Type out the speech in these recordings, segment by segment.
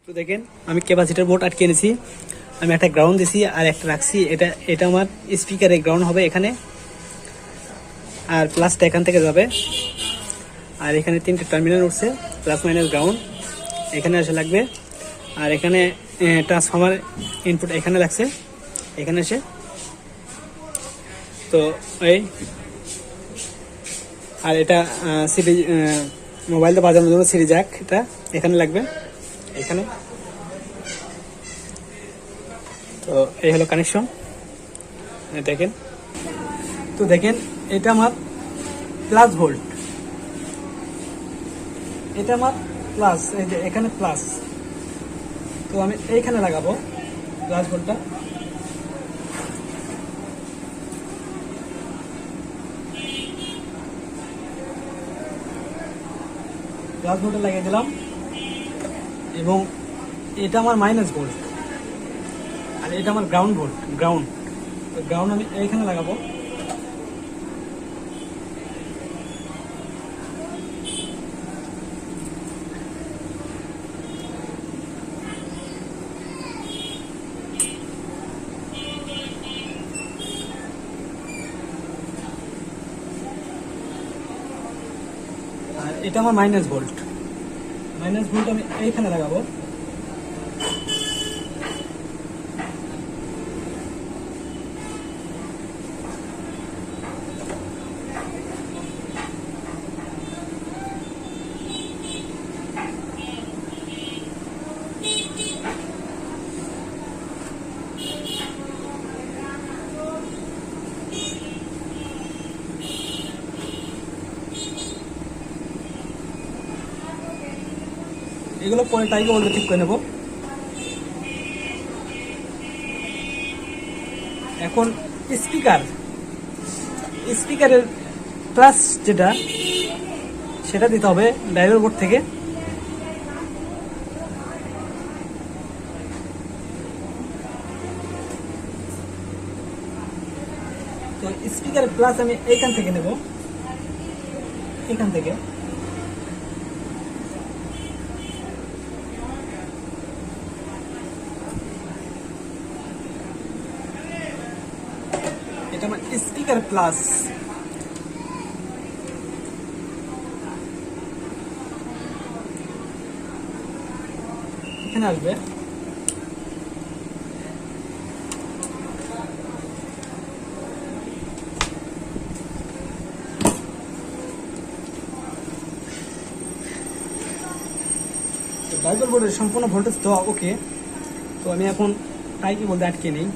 তো দেখেন আমি ক্যাপাসিটার বোর্ড আটকে এনেছি, আমি একটা গ্রাউন্ড দিছি আর একটা রাখছি। এটা আমার স্পিকারের গ্রাউন্ড হবে এখানে, আর প্লাসটা এখান থেকে যাবে। আর এখানে তিনটে টার্মিনাল উঠছে, প্লাস মাইনাস গ্রাউন্ড এখানে এসে লাগবে। আর এখানে ট্রান্সফর্মার ইনপুট এখানে লাগছে, এখানে এসে। তো এই আর এটা সিডি মোবাইলটা বাজানোর জন্য সিডি জ্যাক, এটা এখানে লাগবে এখানে। তো এই হলো কানেকশন, দেখেন। তো দেখেন এটা আমার প্লাস ভোল্ট, এটা আমার প্লাস, এই যে এখানে প্লাস। তো আমি এইখানে লাগাবো প্লাস ভোল্টটা। প্লাস ভোল্টে লাগিয়ে দিলাম, এবং এটা আমার মাইনাস ভোল্ট, আর এটা আমার গ্রাউন্ড ভোল্ট, গ্রাউন্ড। তো গ্রাউন্ড আমি এইখানে লাগাবো। আর এটা আমার মাইনাস ভোল্ট, মাইনাস ভোল্ট আমি এইখানে লাগাবো। এগুলো পরে টাইকে বলতে ঠিক করে নেব। এখন স্পিকারের প্লাস যেটা, সেটা দিতে হবে ড্রাইভার বোর্ড থেকে। তো স্পিকারের প্লাস আমি এইখান থেকে নেব, এখান থেকে। এটা আমার স্পিকার প্লাস। এখানে আসবে। ড্রাইভার বোর্ডের সম্পূর্ণ ভোল্টেজ দেওয়া ওকে। তো আমি এখন টাইকে বলতে আটকে নেই।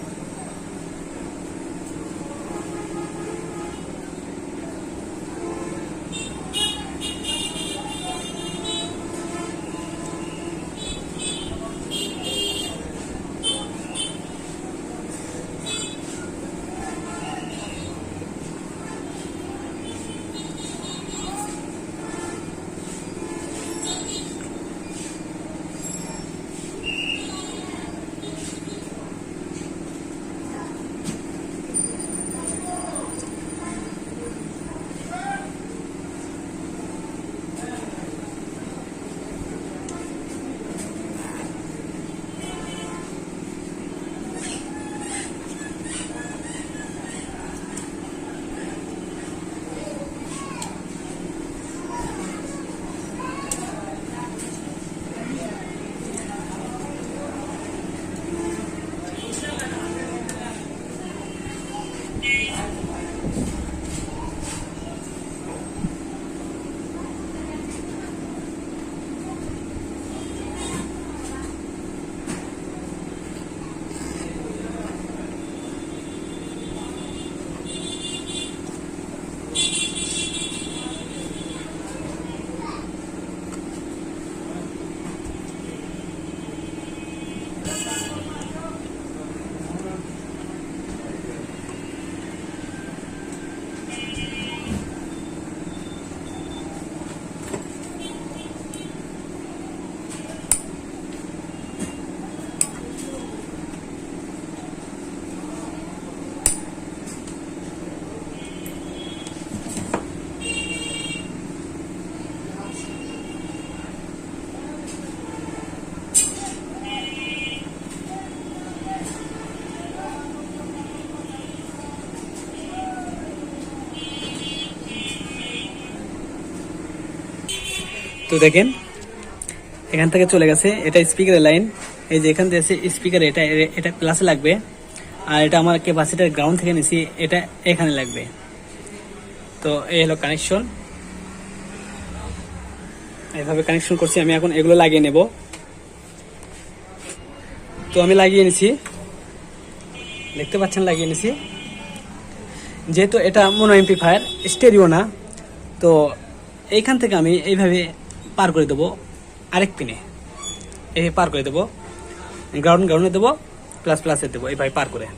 তো দেখেন এখান থেকে চলে গেছে, এটা স্পিকারের লাইন। এই যে এখান থেকে স্পিকার, এটা এটা প্লাসে লাগবে, আর এটা আমার ক্যাপাসিটার গ্রাউন্ড থেকে নিছি, এটা এখানে লাগবে। তো এই হলো কানেকশন, এইভাবে কানেকশন করছি আমি। এখন এগুলো লাগিয়ে নেব। তো আমি লাগিয়ে নিছি, দেখতে পাচ্ছেন লাগিয়ে নিছি। যেহেতু এটা মোনো এমপ্লিফায়ার, স্টেরিও না, তো এইখান থেকে আমি এইভাবে পার করে দেবো আরেক পিনে, এইভাবে পার করে দেবো, গ্রাউন্ডে দেবো, প্লাসে দেবো, এইভাবে পার করে।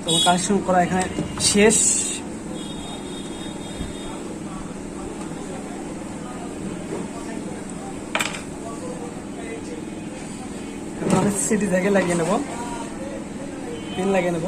তো কানেকশন করা এখানে শেষ। আমি সিটি থেকে লাগিয়ে নেব, পিন লাগিয়ে নেব।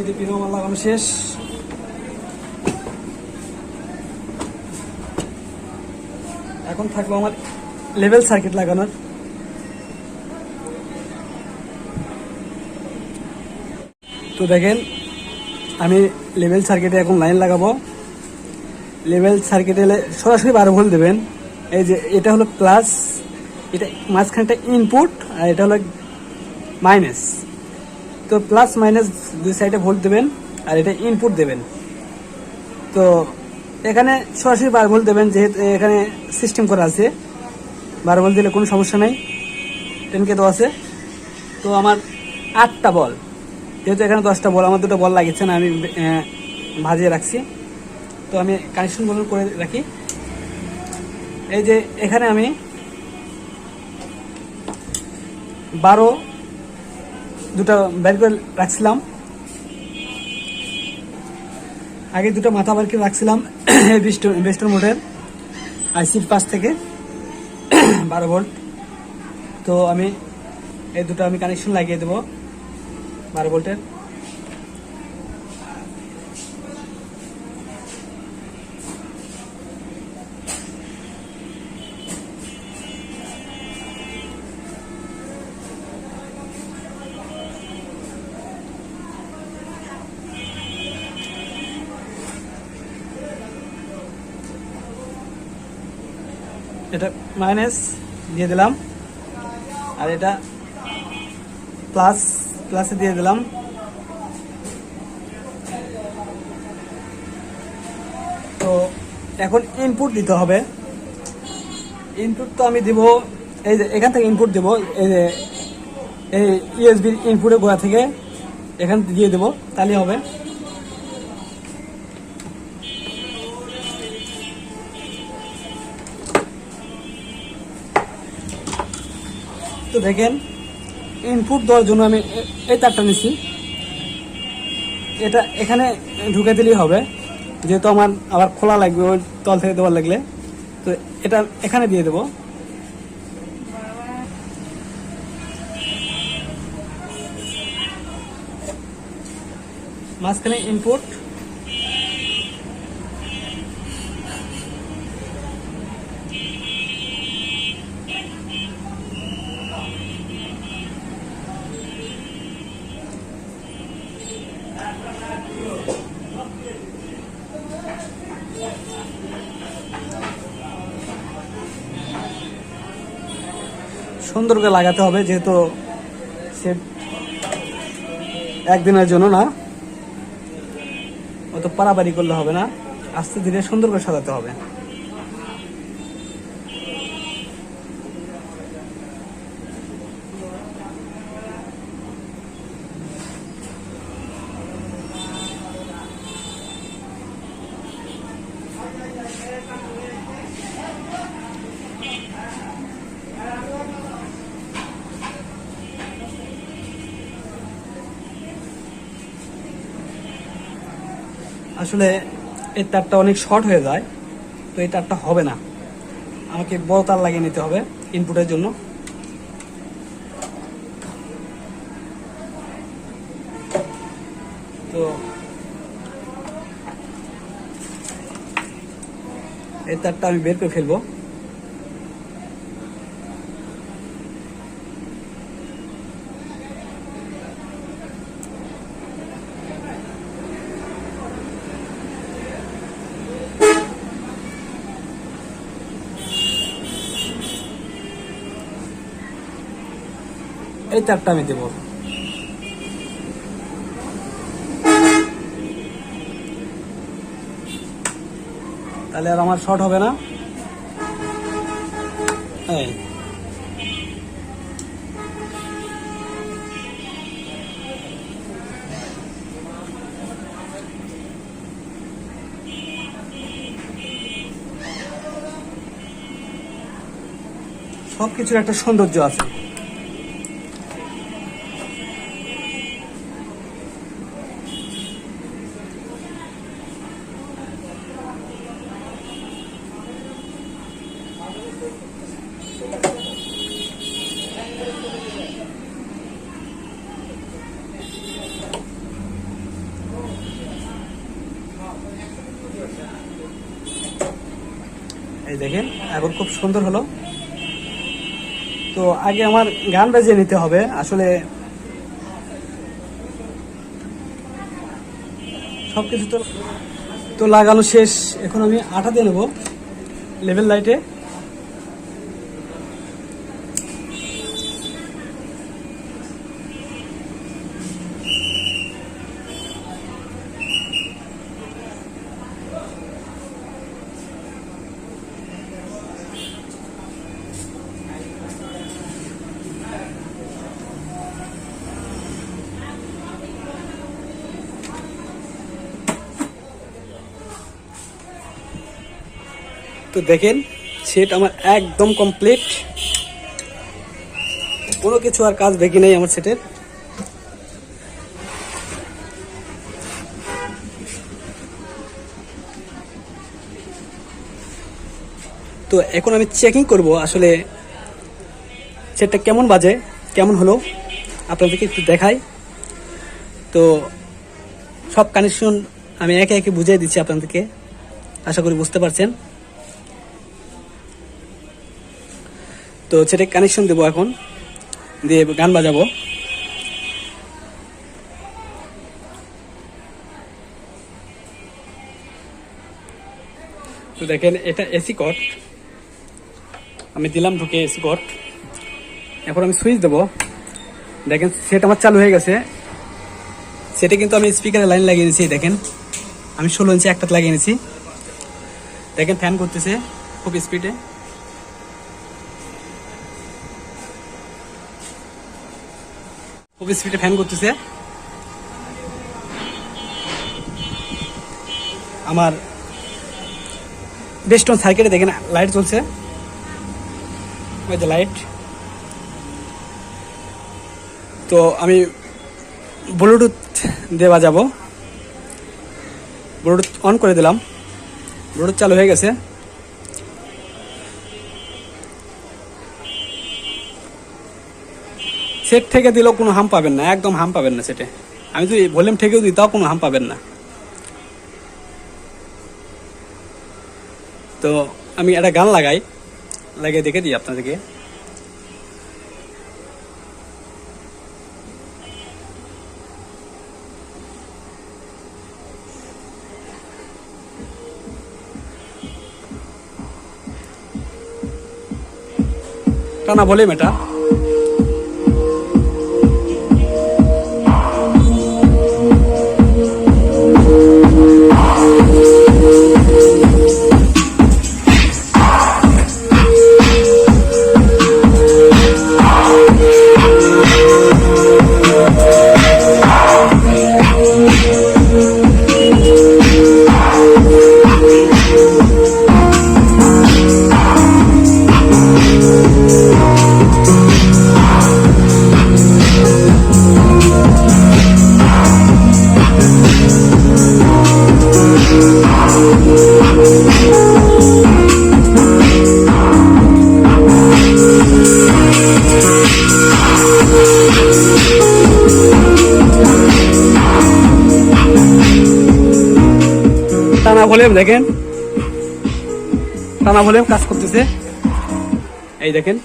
সিটি পিন আমার লাগানো শেষ। এখন থাকলো আমার লেভেল সার্কিট লাগানোর। তো দেখেন আমি লেভেল সার্কিটে এখন লাইন লাগাবো। লেভেল সার্কিটে সরাসরি 12 ভোল্ট দেবেন। এই যে এটা হলো প্লাস, এটা মাঝখানটা ইনপুট, আর এটা হলো মাইনাস। তো প্লাস মাইনাস দুই সাইডে ভোল্ট দেবেন, আর এটা ইনপুট দেবেন। তো এখানে সরাসরি 12 ভোল্ট দেবেন, যেহেতু এখানে সিস্টেম করা আছে। 12 ভোল্ট দিলে কোনো সমস্যা নাই, 10K তো আছে। তো আমার 8টা বল, যেহেতু এখানে 10টা বল, আমার 2টা বল লাগিয়েছে না, আমি ভাজিয়ে রাখছি। তো আমি কানেকশনগুলো করে রাখি। এই যে এখানে আমি 12 দুটা বের করে রাখছিলাম, আগে দুটো মাথা বার করে রাখছিলাম বেস্টন মোডের আইসির পাশ থেকে 12 ভোল্ট। তো আমি এই দুটো আমি কানেকশন লাগিয়ে দেবো 12 ভোল্টের। এটা মাইনাস দিয়ে দিলাম, আর এটা প্লাসে দিয়ে দিলাম। তো এখন ইনপুট দিতে হবে। ইনপুট তো আমি দিব, এই যে এখান থেকে ইনপুট দেবো, এই যে এই ইউএসবি ইনপুটের গোড়া থেকে এখান দিয়ে দেবো, তাহলেই হবে। তো দেখেন ইনপুট দেওয়ার জন্য আমি এই তারটা নিচ্ছি, এটা এখানে ঢুকে দিলেই হবে, যেহেতু আমার আবার খোলা লাগবে ওই তল থেকে দেওয়ার লাগলে। তো এটা এখানে দিয়ে দেবো। মাঝখানে ইনপুট, সুন্দর করে লাগাতে হবে, যেহেতু সেট একদিনের জন্য না, অত পারাবাড়ি করলে হবে না, আস্তে ধীরে সুন্দর করে সাজাতে হবে। আসলে এই তারটা অনেক শর্ট হয়ে যায়, তো এই তারটা হবে না, আমাকে বড় তার লাগিয়ে নিতে হবে ইনপুটের জন্য। তো এই তারটা আমি বের করে ফেলবো। এই তারটা আমি দেবো। তাহলে আর আমার শর্ট হবে না। এই সবকিছুর একটা সৌন্দর্য আছে। এই দেখেন এখন খুব সুন্দর হলো। তো আগে আমার গান বাজিয়ে নিতে হবে আসলে, সবকিছু তো লাগানো শেষ। এখন আমি আঠা দিয়ে নেবো লেভেল লাইটে। তো দেখেন সেট আমার একদম কমপ্লিট, কোনো কিছু আর কাজ বাকি নেই আমার সেটের। তো এখন আমি চেকিং করব আসলে সেটটা কেমন বাজে, কেমন হলো আপনাদেরকে একটু দেখাই। তো সব কানেকশন আমি একে একে বুঝিয়ে দিচ্ছি আপনাদেরকে, আশা করি বুঝতে পারছেন। তো সেটা কানেকশন দেবো, এখন দিয়ে গান বাজাবো। তো দেখেন এটা এসি কট, আমি দিলাম ঢুকে এসি কট। এখন আমি সুইচ দেবো। দেখেন সেট আমার চালু হয়ে গেছে। সেটা কিন্তু আমি স্পিকারের লাইন লাগিয়ে নিয়েছি। দেখেন আমি 16 ইঞ্চি একটা লাগিয়ে নিয়েছি। দেখেন ফ্যান করতেছে খুব স্পিডে। খুব স্পিডে ফ্যান করতেছে। আমার বেস্টন সার্কিটে দেখেন লাইট জ্বলছে, ওই যে লাইট। তো আমি ব্লুটুথ দিয়ে বাজাবো। ব্লুটুথ অন করে দিলাম, ব্লুটুথ চালু হয়ে গেছে। সেট থেকে দিলেও কোনো হাম পাবেন না, একদম হাম পাবেন না সেটে। আমি যদি ভলিউম থেকেও দিই তাও কোনো হাম পাবেন না। তো আমি একটা গান লাগিয়ে দেখে দিই আপনাদেরকে। টানা ভলিউম এটা। টানা ভলিউম দেখেন, টানা ভলিউম কাজ করতেছে। এই দেখেন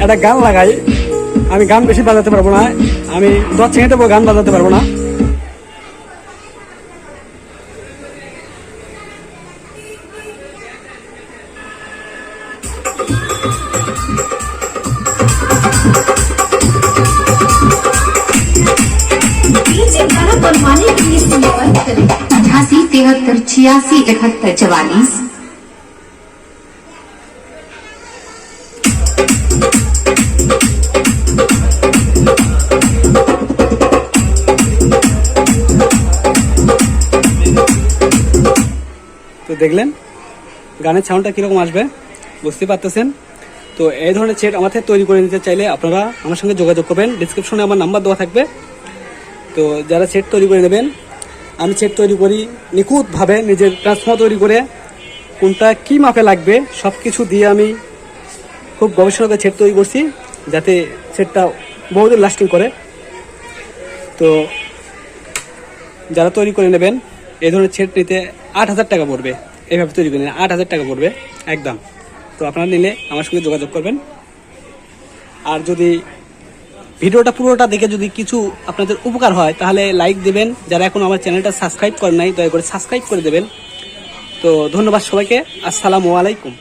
একটা গান লাগাই। আমি গান বেশি বাজাতে পারবো না, আমি 10 সেকেন্ডে গান বাজাতে পারবো না। बनवाने के लिए संपर्क करें 88 73 86 71 44। তো দেখলেন গানের সাউন্ডটা কিরকম আসবে বুঝতে পারতেছেন। তো এই ধরনের সেট আমার থেকে তৈরি করে নিতে চাইলে আপনারা আমার সঙ্গে যোগাযোগ করবেন, ডিসক্রিপশনে আমার নাম্বার দেওয়া থাকবে। তো যারা সেট তৈরি করে নেবেন, আমি সেট তৈরি করি নিখুঁতভাবে, নিজের ট্রান্সফর্মার তৈরি করে কোনটা কী মাপে লাগবে সব কিছু দিয়ে আমি খুব গবেষণা করে সেট তৈরি করছি, যাতে সেটটা বহুদিন লাস্টিং করে। তো যারা তৈরি করে নেবেন, এই ধরনের সেট নিতে 8,000 টাকা পড়বে। এইভাবে তৈরি করে নিলে 8,000 টাকা পড়বে একদম। তো আপনারা নিলে আমার সঙ্গে যোগাযোগ করবেন। আর যদি ভিডিওটা পুরোটা দেখে যদি কিছু আপনাদের উপকার হয় তাহলে লাইক দেবেন। যারা এখন আমার চ্যানেলটা সাবস্ক্রাইব করেন নাই, দয়া করে সাবস্ক্রাইব করে দেবেন। তো ধন্যবাদ সবাইকে। আসসালামু আলাইকুম।